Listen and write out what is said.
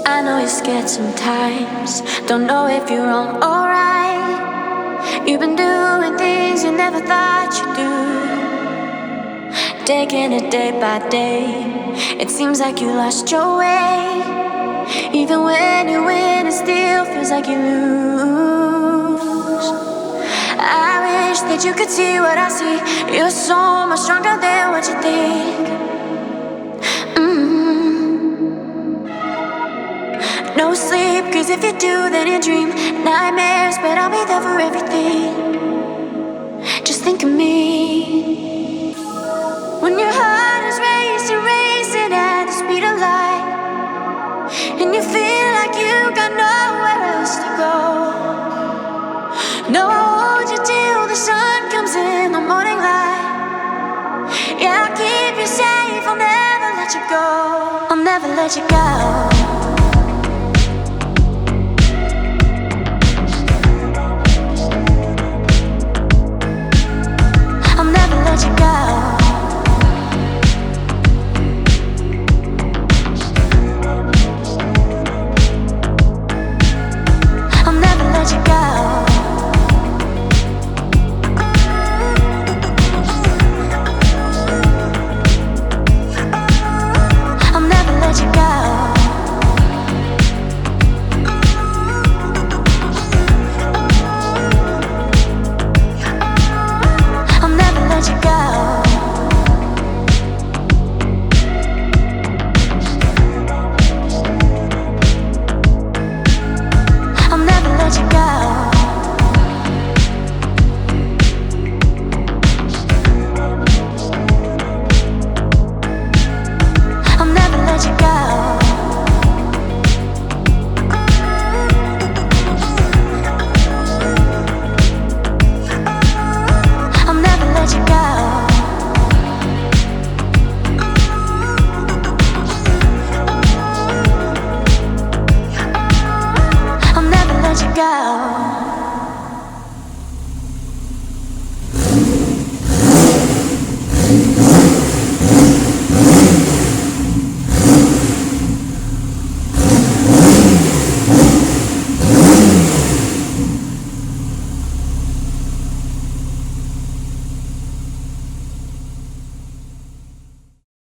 I know you're scared sometimes, don't know if you're wrong or right. You've been doing things you never thought you'd do, taking it day by day. It seems like you lost your way. Even when you win, it still feels like you lose. I wish that you could see what I see. You're so much stronger than what you think. No sleep, cause if you do, then you dream nightmares, but I'll be there for everything. Just think of me. When your heart is racing, racing at the speed of light, and you feel like you got nowhere else to go. No, I'll hold you till the sun comes in the morning light. Yeah, I'll keep you safe, I'll never let you go. I'll never let you go.